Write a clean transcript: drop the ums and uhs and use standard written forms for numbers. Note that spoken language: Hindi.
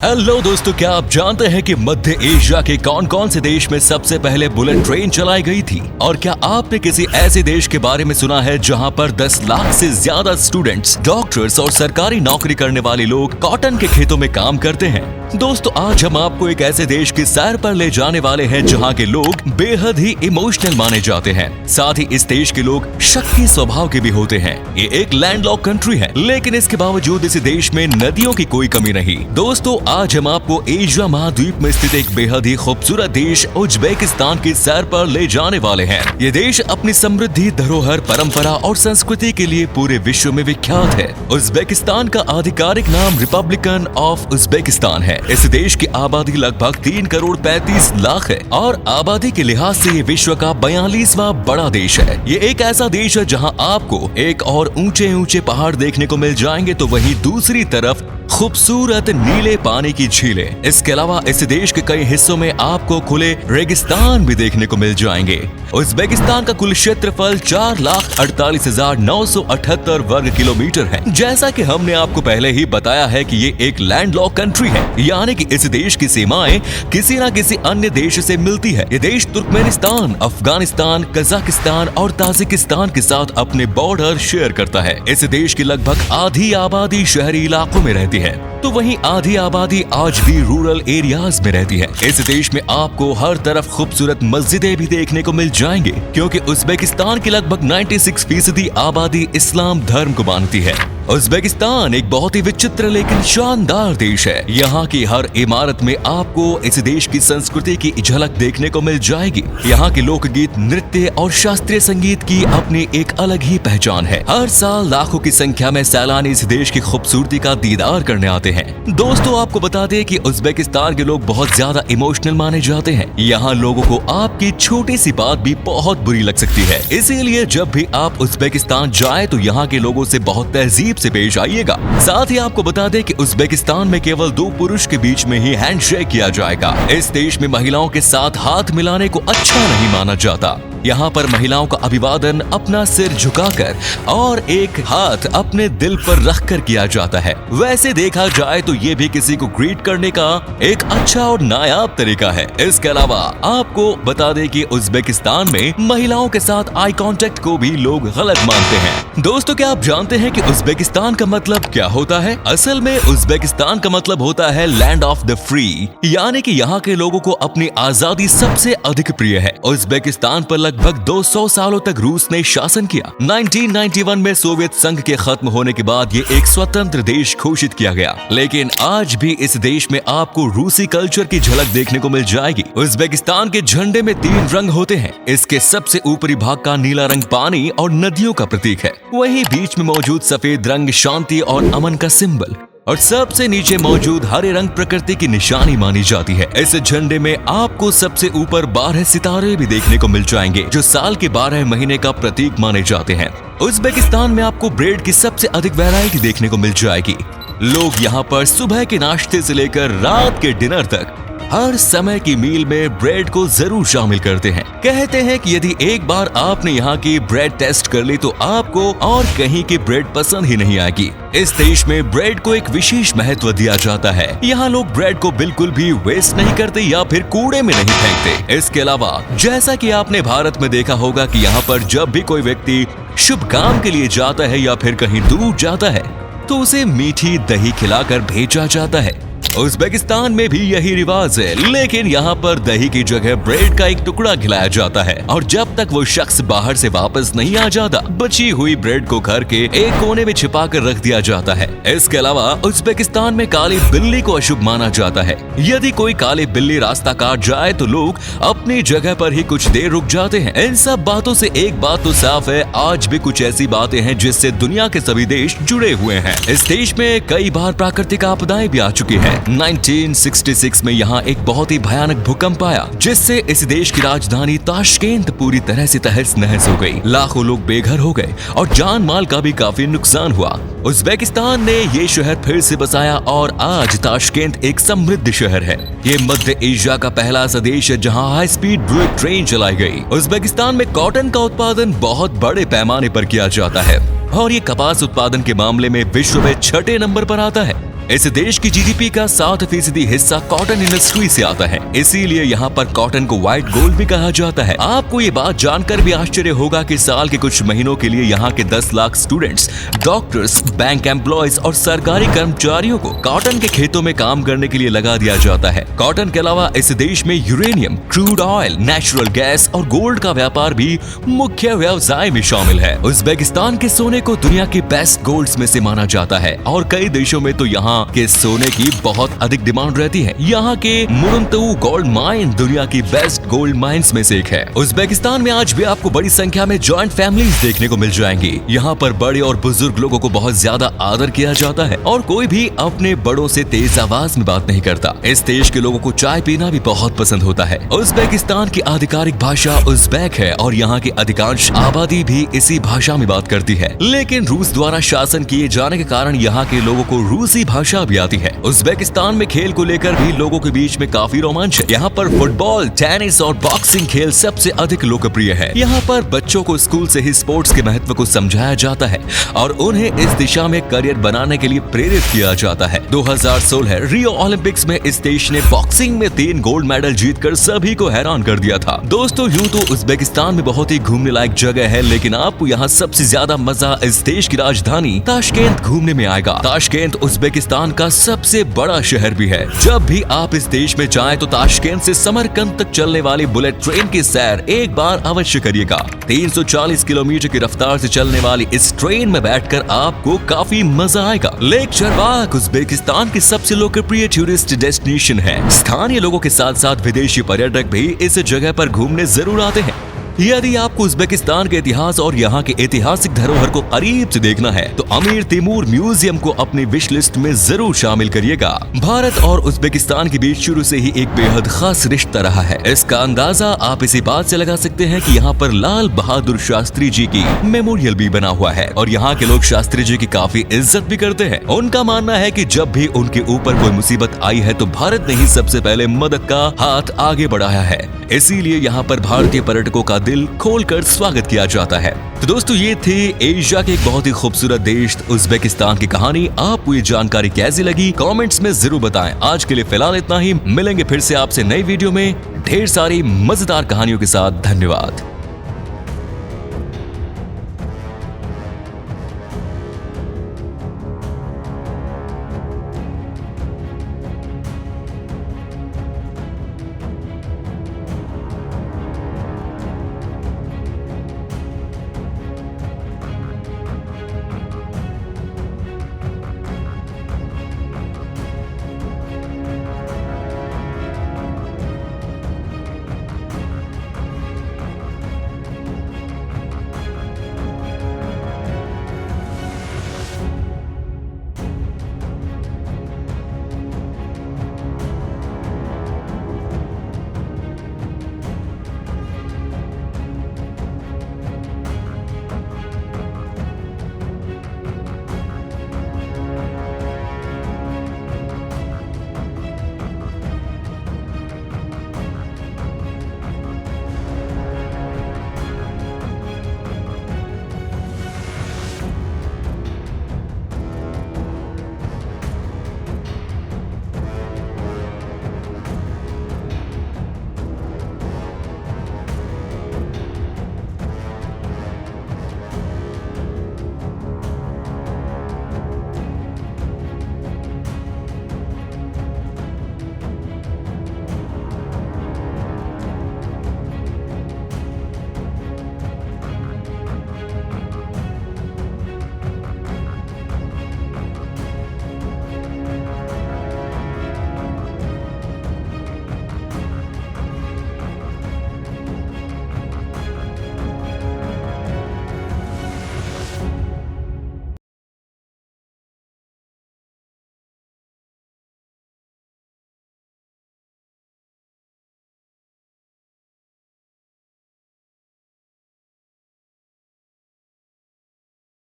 हेलो दोस्तों, क्या आप जानते हैं कि मध्य एशिया के कौन कौन से देश में सबसे पहले बुलेट ट्रेन चलाई गई थी? और क्या आपने किसी ऐसे देश के बारे में सुना है जहां पर 10 लाख से ज्यादा स्टूडेंट्स, डॉक्टर्स और सरकारी नौकरी करने वाले लोग कॉटन के खेतों में काम करते हैं? दोस्तों, आज हम आपको एक ऐसे देश की सैर पर ले जाने वाले हैं जहां के लोग बेहद ही इमोशनल माने जाते हैं। साथ ही इस देश के लोग शक्ति स्वभाव के भी होते हैं। ये एक लैंडलॉक कंट्री है, लेकिन इसके बावजूद इस देश में नदियों की कोई कमी नहीं। दोस्तों, आज हम आपको एशिया महाद्वीप में स्थित एक बेहद ही खूबसूरत देश उज्बेकिस्तान की सैर पर ले जाने वाले हैं। ये देश अपनी समृद्धि, धरोहर, परंपरा और संस्कृति के लिए पूरे विश्व में विख्यात है। उज्बेकिस्तान का आधिकारिक नाम रिपब्लिकन ऑफ उज्बेकिस्तान है। इस देश की आबादी लगभग 3 करोड़ 35 लाख है और आबादी के लिहाज से ये विश्व का 42वां बड़ा देश है। ये एक ऐसा देश है जहां आपको एक और ऊंचे ऊंचे पहाड़ देखने को मिल जाएंगे, तो वहीं दूसरी तरफ खूबसूरत नीले पानी की झीलें। इसके अलावा इस देश के कई हिस्सों में आपको खुले रेगिस्तान भी देखने को मिल जाएंगे। उज्बेकिस्तान का कुल क्षेत्रफल 4,48,978 वर्ग किलोमीटर है। जैसा कि हमने आपको पहले ही बताया है कि ये एक लैंडलॉक कंट्री है, यानी कि इस देश की सीमाएं किसी न किसी अन्य देश से मिलती है। ये देश तुर्कमेनिस्तान, अफगानिस्तान, कजाकिस्तान और ताजिकिस्तान के साथ अपने बॉर्डर शेयर करता है। इस देश की लगभग आधी आबादी शहरी इलाकों में रहती है, तो वहीं आधी आबादी आज भी रूरल एरियाज में रहती है। इस देश में आपको हर तरफ खूबसूरत मस्जिदें भी देखने को मिल जाएंगे, क्योंकि उज्बेकिस्तान की लगभग 96% आबादी इस्लाम धर्म को मानती है। उज्बेकिस्तान एक बहुत ही विचित्र लेकिन शानदार देश है। यहाँ की हर इमारत में आपको इस देश की संस्कृति की झलक देखने को मिल जाएगी। यहाँ के लोकगीत, नृत्य और शास्त्रीय संगीत की अपनी एक अलग ही पहचान है। हर साल लाखों की संख्या में सैलानी इस देश की खूबसूरती का दीदार करने आते हैं। दोस्तों, आपको बता दें कि उज्बेकिस्तान के लोग बहुत ज्यादा इमोशनल माने जाते हैं। यहाँ लोगों को आपकी छोटी सी बात भी बहुत बुरी लग सकती है। इसीलिए जब भी आप उज्बेकिस्तान जाए तो यहाँ के लोगों से बहुत तहजीब से पेश आइएगा। साथ ही आपको बता दें कि उज्बेकिस्तान में केवल 2 पुरुष के बीच में ही हैंडशेक किया जाएगा। इस देश में महिलाओं के साथ हाथ मिलाने को अच्छा नहीं माना जाता। यहाँ पर महिलाओं का अभिवादन अपना सिर झुकाकर और एक हाथ अपने दिल पर रखकर किया जाता है। वैसे देखा जाए तो ये भी किसी को ग्रीट करने का एक अच्छा और नायाब तरीका है। इसके अलावा आपको बता दें कि उज्बेकिस्तान में महिलाओं के साथ आई कांटेक्ट को भी लोग गलत मानते हैं। दोस्तों, क्या आप जानते हैं कि उज्बेकिस्तान का मतलब क्या होता है? असल में उज्बेकिस्तान का मतलब होता है लैंड ऑफ द फ्री, यानी कि यहाँ के लोगों को अपनी आजादी सबसे अधिक प्रिय है। उज्बेकिस्तान पर लगभग 200 सालों तक रूस ने शासन किया। 1991 में सोवियत संघ के खत्म होने के बाद ये एक स्वतंत्र देश घोषित किया गया, लेकिन आज भी इस देश में आपको रूसी कल्चर की झलक देखने को मिल जाएगी। उज्बेकिस्तान के झंडे में 3 रंग होते हैं। इसके सबसे ऊपरी भाग का नीला रंग पानी और नदियों का प्रतीक है। वहीं बीच में मौजूद सफेद रंग शांति और अमन का सिंबल, और सबसे नीचे मौजूद हरे रंग प्रकृति की निशानी मानी जाती है। इस झंडे में आपको सबसे ऊपर 12 सितारे भी देखने को मिल जाएंगे, जो साल के 12 महीने का प्रतीक माने जाते हैं। उज्बेकिस्तान में आपको ब्रेड की सबसे अधिक वैरायटी देखने को मिल जाएगी। लोग यहाँ पर सुबह के नाश्ते से लेकर रात के डिनर तक हर समय की मील में ब्रेड को जरूर शामिल करते हैं। कहते हैं कि यदि एक बार आपने यहाँ की ब्रेड टेस्ट कर ली तो आपको और कहीं की ब्रेड पसंद ही नहीं आएगी। इस देश में ब्रेड को एक विशेष महत्व दिया जाता है। यहाँ लोग ब्रेड को बिल्कुल भी वेस्ट नहीं करते या फिर कूड़े में नहीं फेंकते। इसके अलावा जैसा कि आपने भारत में देखा होगा कि यहाँ पर जब भी कोई व्यक्ति शुभ काम के लिए जाता है या फिर कहीं दूर जाता है तो उसे मीठी दही खिलाकर भेजा जाता है। उज्बेकिस्तान में भी यही रिवाज है, लेकिन यहाँ पर दही की जगह ब्रेड का एक टुकड़ा खिलाया जाता है और जब तक वो शख्स बाहर से वापस नहीं आ जाता, बची हुई ब्रेड को घर के एक कोने में छिपा कर रख दिया जाता है। इसके अलावा उज्बेकिस्तान में काली बिल्ली को अशुभ माना जाता है। यदि कोई काली बिल्ली रास्ता काट जाए तो लोग अपनी जगह पर ही कुछ देर रुक जाते हैं। इन सब बातों से एक बात तो साफ है, आज भी कुछ ऐसी बातें हैं जिससे दुनिया के सभी देश जुड़े हुए हैं। इस देश में कई बार प्राकृतिक आपदाएं भी आ चुकी है। 1966 में यहाँ एक बहुत ही भयानक भूकंप आया, जिससे इस देश की राजधानी ताशकेंत पूरी तरह से तहस नहस हो गई। लाखों लोग बेघर हो गए और जान माल का भी काफी नुकसान हुआ। उज्बेकिस्तान ने ये शहर फिर से बसाया और आज ताशकेंत एक समृद्ध शहर है। ये मध्य एशिया का पहला ऐसा देश है जहाँ हाई स्पीड बुलेट ट्रेन चलाई गई। उज्बेकिस्तान में कॉटन का उत्पादन बहुत बड़े पैमाने पर किया जाता है और ये कपास उत्पादन के मामले में विश्व में 6ठे नंबर पर आता है। इस देश की जीडीपी का 7% हिस्सा कॉटन इंडस्ट्री से आता है, इसीलिए यहाँ पर कॉटन को व्हाइट गोल्ड भी कहा जाता है। आपको ये बात जानकर भी आश्चर्य होगा कि साल के कुछ महीनों के लिए यहाँ के 10 lakh students, doctors, bank employees और सरकारी कर्मचारियों को कॉटन के खेतों में काम करने के लिए लगा दिया जाता है। कॉटन के अलावा इस देश में uranium, crude oil, natural gas और गोल्ड का व्यापार भी मुख्य व्यवसाय में शामिल है। उज्बेकिस्तान के सोने को दुनिया के बेस्ट गोल्ड्स में से माना जाता है और कई देशों में तो यहाँ के सोने की बहुत अधिक डिमांड रहती है। यहाँ के मुरुंतऊ गोल्ड माइन दुनिया की बेस्ट गोल्ड माइंस में से एक है। उज्बेकिस्तान में आज भी आपको बड़ी संख्या में जॉइंट फैमिलीज देखने को मिल जाएंगी। यहाँ पर बड़े और बुजुर्ग लोगों को बहुत ज्यादा आदर किया जाता है और कोई भी अपने बड़ों से तेज आवाज में बात नहीं करता। इस देश के लोगों को चाय पीना भी बहुत पसंद होता है। उज्बेकिस्तान की आधिकारिक भाषा उज्बेक है और यहाँ की अधिकांश आबादी भी इसी भाषा में बात करती है, लेकिन रूस द्वारा शासन किए जाने के कारण यहाँ के लोगों को रूसी भाषा भी आती है। उज्बेकिस्तान में खेल को लेकर भी लोगों के बीच में काफी रोमांच है। यहाँ पर फुटबॉल, टेनिस और बॉक्सिंग खेल सबसे अधिक लोकप्रिय है। यहाँ पर बच्चों को स्कूल से ही स्पोर्ट्स के महत्व को समझाया जाता है और उन्हें इस दिशा में करियर बनाने के लिए प्रेरित किया जाता है। 2016 रियो ओलंपिक्स में इस देश ने बॉक्सिंग में 3 गोल्ड मेडल जीतकर सभी को हैरान कर दिया था। दोस्तों, यूं तो उज्बेकिस्तान में बहुत ही घूमने लायक जगह है, लेकिन आपको यहाँ सबसे ज्यादा मजा इस देश की राजधानी ताशकेंत घूमने में आएगा। ताशकेंत उज्बेकिस्तान का सबसे बड़ा शहर भी है। जब भी आप इस देश में जाएं तो ताशकेंत से समरकंद तक चलने वाली बुलेट ट्रेन की सैर एक बार अवश्य करिएगा। 340 किलोमीटर की रफ्तार से चलने वाली इस ट्रेन में बैठकर आपको काफी मजा आएगा। लेक चरवाक उज्बेकिस्तान की सबसे लोकप्रिय टूरिस्ट डेस्टिनेशन है। स्थानीय लोगों के साथ साथ विदेशी पर्यटक भी इस जगह पर घूमने जरूर आते हैं। यदि आपको उज्बेकिस्तान के इतिहास और यहाँ के ऐतिहासिक धरोहर को करीब से देखना है तो अमीर तिमूर म्यूजियम को अपनी विश लिस्ट में जरूर शामिल करिएगा। भारत और उज्बेकिस्तान के बीच शुरू से ही एक बेहद खास रिश्ता रहा है। इसका अंदाजा आप इसी बात से लगा सकते हैं कि यहाँ पर लाल बहादुर शास्त्री जी की मेमोरियल भी बना हुआ है और यहाँ के लोग शास्त्री जी की काफी इज्जत भी करते हैं। उनका मानना है कि जब भी उनके ऊपर कोई मुसीबत आई है तो भारत ने ही सबसे पहले मदद का हाथ आगे बढ़ाया है, इसीलिए यहाँ पर भारतीय पर्यटकों का दिल खोलकर स्वागत किया जाता है। तो दोस्तों, ये थे एशिया के एक बहुत ही खूबसूरत देश उज्बेकिस्तान की कहानी। आपको ये जानकारी कैसी लगी कमेंट्स में जरूर बताएं। आज के लिए फिलहाल इतना ही, मिलेंगे फिर से आपसे नई वीडियो में ढेर सारी मजेदार कहानियों के साथ। धन्यवाद।